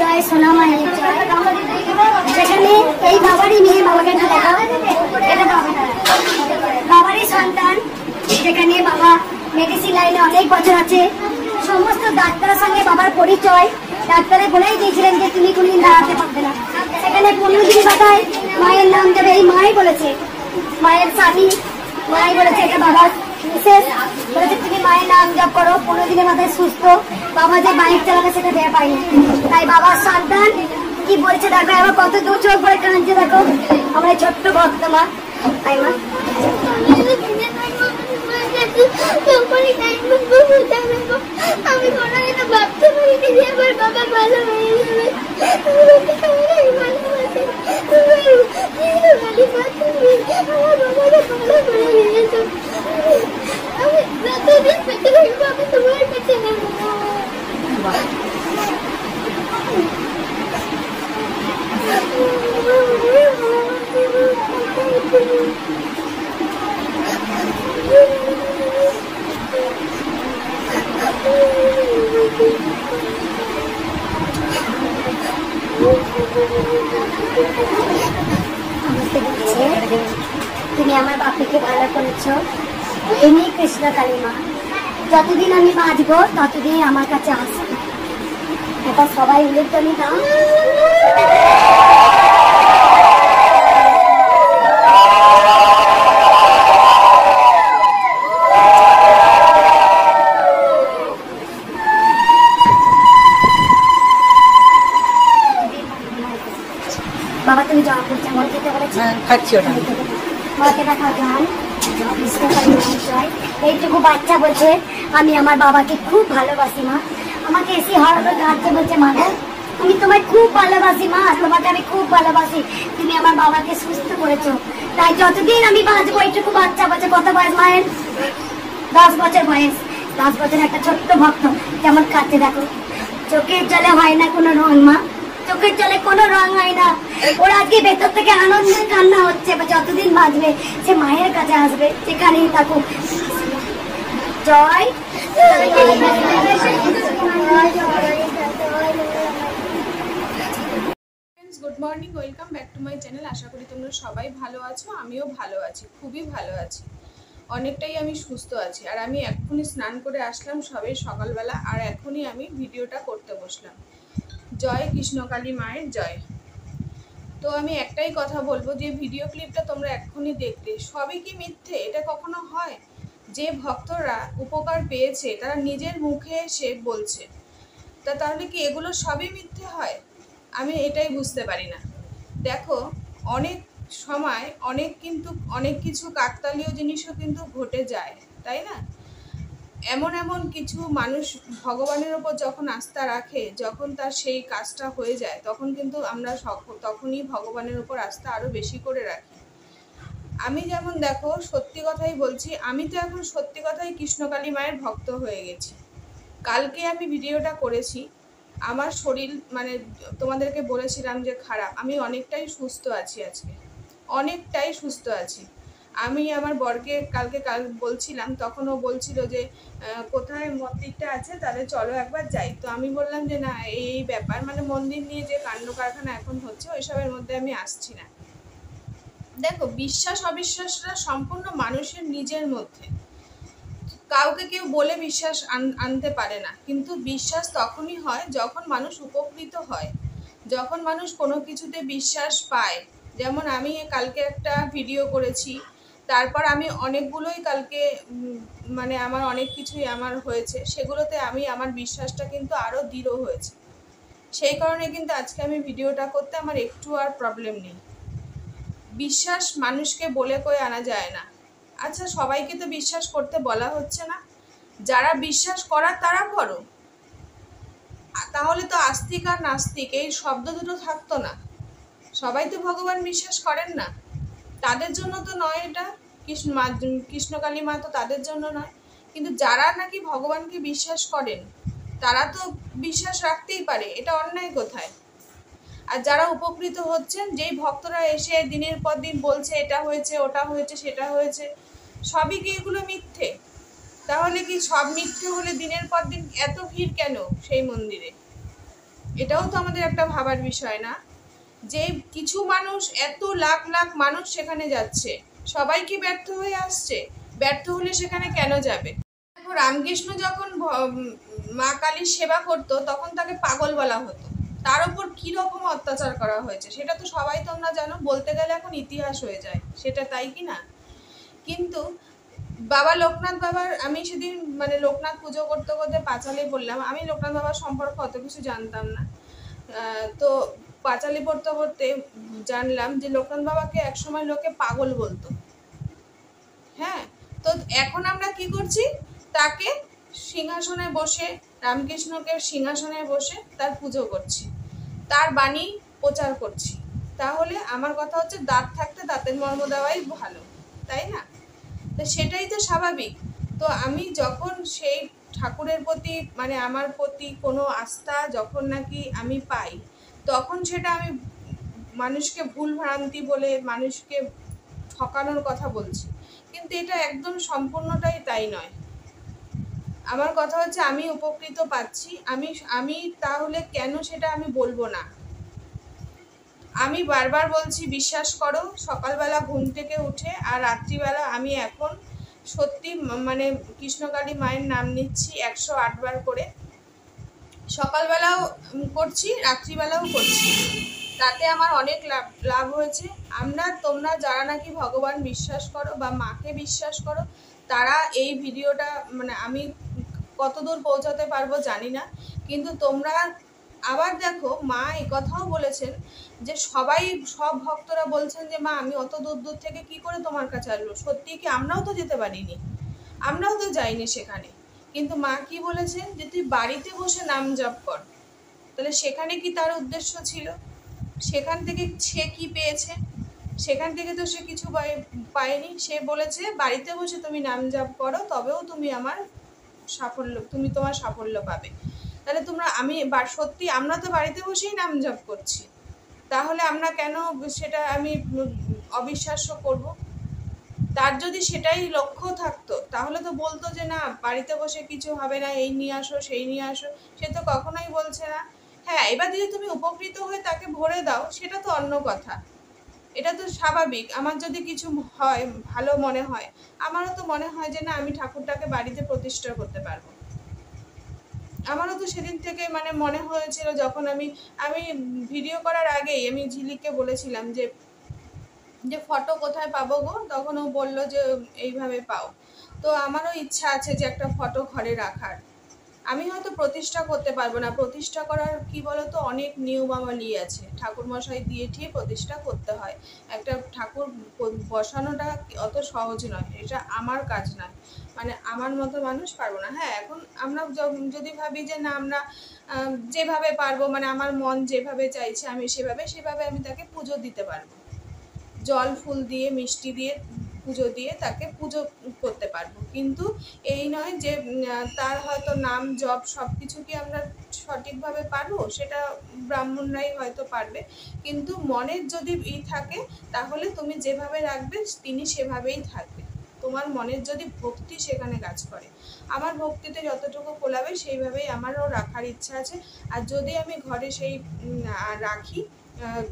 জয় সোনা মায়ের জয়। যেখানে এই বাবারই মেয়ে, বাবাকে একটু দেখাও, এটা বাবারই সন্তান, যেখানে বাবা মেডিসিন লাইনে অনেক বছর আছে। সমস্ত ডাক্তারের সঙ্গে বাবার পরিচয়, ডাক্তারে বলেই দিয়েছিলেন যে তুমি কোনদিন দাঁড়াতে পারবে না। সেখানে 15 দিন মাথায় মায়ের নাম দেবে, এই মাই বলেছে, মায়ের স্বামী মাই বলেছে, এটা বাবার বিশেষ বলেছে তুমি মায়ের নাম জপ করো, 15 দিনের মাথায় সুস্থ। বাবা যে বাইক চালাবে সেটা দেয়া পাইনি, তাই বাবার সন্তান কি বলছে দেখো, আবার কত দু চোখ করে কাঁদছে দেখো আমার ছোট্ট ভক্ত মা। তাই মা আমি কোনোদিনও ভাবতে পারিনি যে আমার বাবা ভালো হয়ে যাবে। আমার বাবাকে ভালো করে দিয়েছো, আমি যতদিন পেটে থাকবো আমি তোমার কাছে নেবো। তুমি আমার বাপিকে ভালো করেছো, ইনি কৃষ্ণ কালী মা। যতদিন আমি বাঁচবো ততদিন আমার কাছে আসবে। এটা সবাই উল্লেখনি দাও। বাবা তুমি জল করছো, আমার খেতে বলেছি, খাচ্ছি ওটা। মাকে দেখাও জান। এইটুকু বাচ্চা বলছে আমি আমার বাবাকে খুব ভালোবাসি মা। আমাকে এসে হঠাৎ কাঁদতে বলছে মা গো আমি তোমায় খুব ভালোবাসি মা, তোমাকে আমি খুব ভালোবাসি, তুমি আমার বাবাকে সুস্থ করেছো। তাই যতদিন আমি বাঁচবো, এইটুকু বাচ্চা বলছে, কত বয়স মায়ের? 10 বছর বয়স। 10 বছর একটা ছোট্ট ভক্ত যেমন কাঁদছে দেখো, চোখের জলে হয় না কোনো রং মা, চোখের জলে কোনো রং হয় না। ওর আজকে ভেতর থেকে আনন্দের কান্না হচ্ছে, যতদিন বাঁচবে সে মায়ের কাছে আসবে, যেখানেই থাকুক। জয় good morning, welcome back to my channel. আশা করি তোমরা সবাই ভালো আছো, আমিও ভালো আছি, খুবই ভালো আছি, অনেকটাই আমি সুস্থ আছি। আর আমি এক্ষুনি স্নান করে আসলাম সবে সকালবেলা, আর এখনই আমি ভিডিওটা করতে বসলাম। জয় কৃষ্ণকালী মায়ের জয়। তো আমি একটাই কথা বলবো, যে ভিডিও ক্লিপটা তোমরা এক্ষুনি দেখলে সবই কি মিথ্যে? এটা কখনো হয়? যে ভক্তরা উপকার পেয়েছে তারা নিজের মুখে এসে বলছে, তাহলে কি এগুলো সবই মিথ্যে হয়? আমি এটাই বুঝতে পারি না। দেখো অনেক সময় অনেক কিছু কাকতালীয় জিনিসও কিন্তু ঘটে যায়, তাই না? এমন কিছু মানুষ ভগবানের ওপর যখন আস্থা রাখে, যখন তার সেই কাজটা হয়ে যায়, তখন কিন্তু আমরা তখনই ভগবানের ওপর আস্থা আরো বেশি করে রাখি। আমি যেমন দেখো সত্যি কথাই বলছি, আমি তো এখন সত্যি কথাই কৃষ্ণকালী মায়ের ভক্ত হয়ে গেছি। কালকে আমি ভিডিওটা করেছি, আমার শরীর মানে তোমাদেরকে বলেছিলাম যে খারাপ, আমি অনেকটাই সুস্থ আছি, আজকে অনেকটাই সুস্থ আছি। আমি আমার বরকে কালকে বলছিলাম, তখন ও বলছিল যে কোথায় মন্দিরটা আছে, তাহলে চলো একবার যাই। তো আমি বললাম যে না, এই ব্যাপার মানে মন্দির নিয়ে যে কাণ্ড কারখানা এখন হচ্ছে ওইসবের মধ্যে আমি আসছি না। দেখো বিশ্বাস অবিশ্বাসটা সম্পূর্ণ মানুষের নিজের মধ্যে, কাউকে কেউ বলে বিশ্বাস আনতে পারে না। কিন্তু বিশ্বাস তখনই হয় যখন মানুষ উপকৃত হয়, যখন মানুষ কোনো কিছুতে বিশ্বাস পায়। যেমন আমি কালকে একটা ভিডিও করেছি, তারপর আমি অনেকগুলোই কালকে মানে আমার অনেক কিছুই আমার হয়েছে, সেগুলোতে আমি আমার বিশ্বাসটা কিন্তু আরও দৃঢ় হয়েছে। সেই কারণে কিন্তু আজকে আমি ভিডিওটা করতে আমার একটু আর প্রবলেম নেই। বিশ্বাস মানুষকে বলে কয়ে আনা যায় না। আচ্ছা সবাইকে তো বিশ্বাস করতে বলা হচ্ছে না, যারা বিশ্বাস করার তারা করো, তাহলে তো আস্তিক আর নাস্তিক এই শব্দ দুটো থাকতো না। সবাই তো ভগবান বিশ্বাস করেন না, তাদের জন্য তো নয় এটা। কৃষ্ণকালী মা তো তাদের জন্য নয়। কিন্তু যারা নাকি ভগবানকে বিশ্বাস করেন তারা তো বিশ্বাস রাখতেই পারে, এটা অন্যায় কোথায়? আর যারা উপকৃত হচ্ছেন, যেই ভক্তরা এসে দিনের পর দিন বলছে এটা হয়েছে ওটা হয়েছে সেটা হয়েছে, সবই কি এগুলো মিথ্যে? তাহলে কি সব মিথ্যে হলে দিনের পর দিন এত ভিড় কেন সেই মন্দিরে? এটাও তো আমাদের একটা ভাবার বিষয় না, যে কিছু মানুষ, এত লাখ লাখ মানুষ সেখানে যাচ্ছে, সবাই কি ব্যর্থ হয়ে আসছে? ব্যর্থ হলে সেখানে কেন যাবে? দেখো, রামকৃষ্ণ যখন মা কালীর সেবা করতো তখন তাকে পাগল বলা হতো, তার উপর কি রকম অত্যাচার করা হয়েছে সেটা তো সবাই তোমরা জানো, বলতে গেলে এখন ইতিহাস হয়ে যায় সেটা, তাই কি না? কিন্তু বাবা লোকনাথ বাবার, আমি সেদিন মানে লোকনাথ পুজো করতে করতে পাঁচালি বললাম, আমি লোকনাথ বাবার সম্পর্কে অত কিছু জানতাম না। তো পাঁচালি পড়তে পড়তে জানলাম যে লোকনাথ বাবাকে একসময় লোকে পাগল বলতো। হ্যাঁ, তো এখন আমরা কি করছি, তাকে সিংহাসনে বসে, রামকৃষ্ণকে সিংহাসনে বসে তার পুজো করছি, তার বাণী প্রচার করছি। তাহলে আমার কথা হচ্ছে, দাঁত থাকতে দাঁতের মর্ম দেওয়াই ভালো, তাই না? তো সেটাই তো স্বাভাবিক। তো আমি যখন সেই ঠাকুরের প্রতি মানে আমার প্রতি কোনো আস্থা যখন নাকি আমি পাই, তখন সেটা আমি মানুষকে ভুল ভ্রান্তি বলে মানুষকে ঠকানোর কথা বলছি, কিন্তু এটা একদম সম্পূর্ণটাই তাই নয়। আমার কথা হচ্ছে, আমি উপকৃত পাচ্ছি, আমি তাহলে কেন সেটা আমি বলবো না? আমি বারবার বলছি, বিশ্বাস করো, সকালবেলা ঘুম থেকে উঠে আর রাত্রিবেলা আমি এখন সত্যি মানে কৃষ্ণকালী মায়ের নাম নিচ্ছি 108 বার করে। সকালবেলাও করছি, রাত্রিবেলাও করছি, তাতে আমার অনেক লাভ হয়েছে। তোমরা যারা নাকি ভগবান বিশ্বাস করো বা মাকে বিশ্বাস করো, তারা এই ভিডিওটা মানে আমি কতদূর পৌঁছাতে পারবো জানি না, কিন্তু তোমরা আবার দেখো, মা এই কথাও বলেছেন যে সব ভক্তরা বলছেন যে মা আমি অত দূর দূর থেকে কি করে তোমার কাছে আসবো। সত্যি কি, আমরাও তো যেতে পারিনি, আমরাও তো যাইনি সেখানে, কিন্তু মা কি বলেছেন যে তুই বাড়িতে বসে নাম জপ কর। তাহলে সেখানে কি তার উদ্দেশ্য ছিল? সেখান থেকে সে কি পেয়েছে? সেখান থেকে তো সে কিছু পায়নি। সে বলেছে বাড়িতে বসে তুমি নাম জপ করো, তবেও তুমি তোমার সাফল্য পাবে। তাহলে সত্যি আমরা তো বাড়িতে বসেই নাম জপ করছি, তাহলে আমরা কেন সেটা আমি অবিশ্বাস্য করব? তার যদি সেটাই লক্ষ্য থাকতো তাহলে তো বলতো যে না, বাড়িতে বসে কিছু হবে না, এই নিয়ে আসো সেই নিয়ে আসো। সে তো কখনোই বলছে না। হ্যাঁ, এবার যদি তুমি উপকৃত হয়ে তাকে ভরে দাও সেটা তো অন্য কথা, এটা তো স্বাভাবিক। আমার যদি কিছু হয়, ভালো মনে হয়, আমারও তো মনে হয় যে না, আমি ঠাকুরটাকে বাড়িতে প্রতিষ্ঠা করতে পারবো। আমারও তো সেদিন থেকে মানে মনে হয়েছিল, যখন আমি ভিডিও করার আগেই আমি ঝিলিককে বলেছিলাম যে ফটো কোথায় পাবো গো, তখন ও বললো যে এইভাবে পাও। তো আমারও ইচ্ছা আছে যে একটা ফটো ঘরে রাখার। আমি হয়তো প্রতিষ্ঠা করতে পারবো না, প্রতিষ্ঠা করার কি বলতো অনেক নিয়মাবলী আছে, ঠাকুরমশাই দিয়ে ঠিক প্রতিষ্ঠা করতে হয়। একটা ঠাকুর বসানোটা অত সহজ নয়, এটা আমার কাজ নয়, মানে আমার মতো মানুষ পারবো না। হ্যাঁ, এখন আমরা যদি ভাবি যে না, আমরা যেভাবে পারবো, মানে আমার মন যেভাবে চাইছে আমি সেভাবে আমি তাকে পুজো দিতে পারবো, জল ফুল দিয়ে মিষ্টি দিয়ে পুজো দিয়ে তাকে পুজো করতে পারবো। কিন্তু এই নয় যে তার হয়তো নাম জপ সব কিছু কি আমরা সঠিকভাবে পারবো, সেটা ব্রাহ্মণরাই হয়তো পারবে। কিন্তু মনের যদি থাকে, তাহলে তুমি যেভাবে রাখবে তিনি সেভাবেই থাকবে। তোমার মনের যদি ভক্তি সেখানে কাজ করে, আমার ভক্তিতে যতটুকু কোলাবে সেইভাবেই আমারও রাখার ইচ্ছা আছে। আর যদি আমি ঘরে সেই রাখি,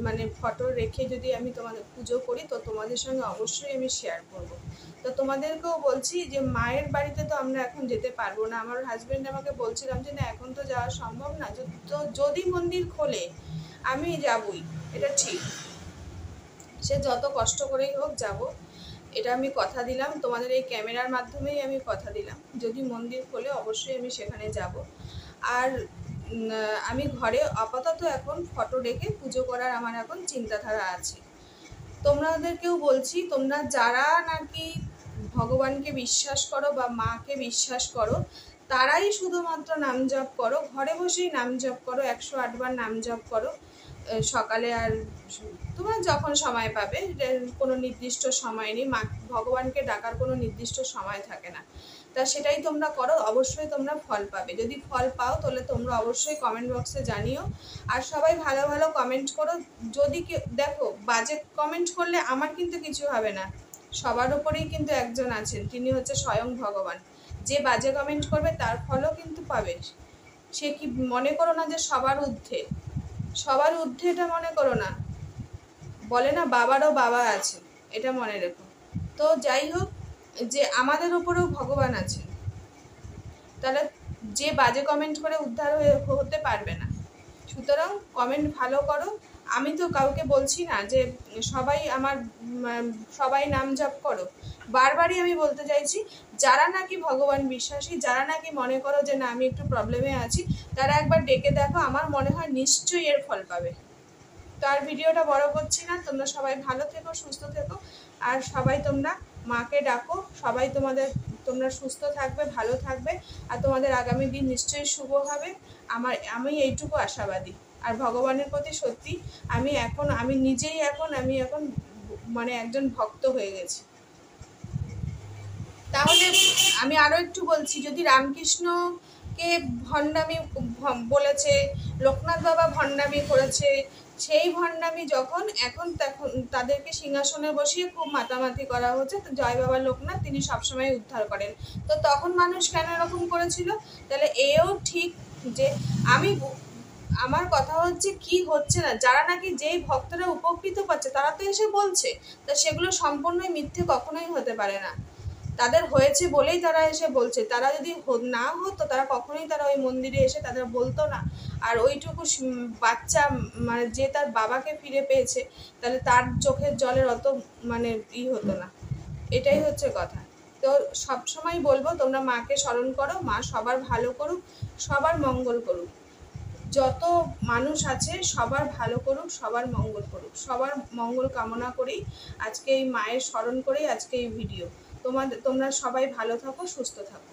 মানে ফটো রেখে যদি আমি তোমাদের পুজো করি, তো তোমাদের সঙ্গে অবশ্যই আমি শেয়ার করব। তো তোমাদেরকেও বলছি যে মায়ের বাড়িতে তো আমরা এখন যেতে পারবো না। আমার হাজব্যান্ড আমাকে বলছিলাম যে না, এখন তো যাওয়া সম্ভব না, তো যদি মন্দির খোলে আমি যাবই, এটা ঠিক, সে যত কষ্ট করেই হোক যাব, এটা আমি কথা দিলাম। তোমাদের এই ক্যামেরার মাধ্যমেই আমি কথা দিলাম, যদি মন্দির খোলে অবশ্যই আমি সেখানে যাব। আর আমি ঘরে আপাতত এখন ফটো রেখে পুজো করার আমার এখন চিন্তাধারা আছে। তোমাদেরকেও বলছি, তোমরা যারা নাকি ভগবানকে বিশ্বাস করো বা মাকে বিশ্বাস করো, তারাই শুধুমাত্র নাম জপ করো, ঘরে বসেই নাম জপ করো, 108 বার নাম জপ করো সকালে। আর তোমরা যখন সময় পাবে, কোনো নির্দিষ্ট সময় নেই, ভগবানকে ডাকার কোনো নির্দিষ্ট সময় থাকে না, তা সেটাই তোমরা করো, অবশ্যই তোমরা ফল পাবে। যদি ফল পাও তাহলে তোমরা অবশ্যই কমেন্ট বক্সে জানিও। আর সবাই ভালো ভালো কমেন্ট করো। যদি দেখো, বাজে কমেন্ট করলে আমার কিন্তু কিছু হবে না, সবার উপরেই কিন্তু একজন আছেন, তিনি হচ্ছে স্বয়ং ভগবান। যে বাজে কমেন্ট করবে তার ফলও কিন্তু পাবে, সে কি মনে করো না যে সবার ঊর্ধ্বে, সবার ঊর্ধ্বে এটা মনে করো না। বলে না বাবারও বাবা আছে, এটা মনে রেখো। তো যাই হোক, যে আমাদের উপরেও ভগবান আছে, তাহলে যে বাজে কমেন্ট করে উদ্ধার হতে পারবে না। সুতরাং কমেন্ট ভালো করো। আমি তো কাউকে বলছি না যে সবাই আমার সবাই নাম জপ করো, বারবারই আমি বলতে চাইছি যারা নাকি ভগবান বিশ্বাসী, যারা নাকি মনে করো যে না আমি একটু প্রবলেমে আছি, তারা একবার ডেকে দেখো, আমার মনে হয় নিশ্চয়ই এর ফল পাবে। তো আর ভিডিওটা বড় করছি না, তোমরা সবাই ভালো থেকো, সুস্থ থেকো, আর সবাই তোমরা মাকে ডাকো, সবাই তোমরা সুস্থ থাকবে, ভালো থাকবে, আর তোমাদের আগামী দিন নিশ্চয়ই শুভ হবে। আমি এইটুকু আশাবাদী। আর ভগবানের প্রতি সত্যি আমি নিজেই এখন মানে একজন ভক্ত হয়ে গেছি। তাহলে আমি আরো একটু বলছি, যদি রামকৃষ্ণকে ভণ্ডামি বলেছে, লোকনাথ বাবা ভণ্ডামি করেছে, সেই ভণ্ডামি যখন এখন তাদেরকে সিংহাসনে বসিয়ে খুব মাতামাতি করা হচ্ছে, তো জয় বাবা লোকনাথ তিনি সবসময় উদ্ধার করেন, তো তখন মানুষ কেন এরকম করেছিল? তাহলে এও ঠিক যে আমার কথা হচ্ছে কি হচ্ছে না, যারা নাকি যেই ভক্তরা উপকৃত পাচ্ছে তারা তো এসে বলছে, তা সেগুলো সম্পূর্ণই মিথ্যে কখনোই হতে পারে না। তাদের হয়েছে বলেই তারা এসে বলছে, তারা যদি না হতো তারা কখনোই ওই মন্দিরে এসে তাদের বলতো না। আর ওইটুকু বাচ্চা মানে যে তার বাবাকে ফিরে পেয়েছে, তাহলে তার চোখের জলের অত মানে হতো না। এটাই হচ্ছে কথা। তো সবসময় বলবো তোমরা মাকে স্মরণ করো, মা সবার ভালো করুক, সবার মঙ্গল করুক, যত মানুষ আছে সবার ভালো করুক, সবার মঙ্গল করুক, সবার মঙ্গল কামনা করেই আজকে এই মায়ের স্মরণ করেই আজকে এই ভিডিও। তোমরা সবাই ভালো থাকো, সুস্থ থাকো।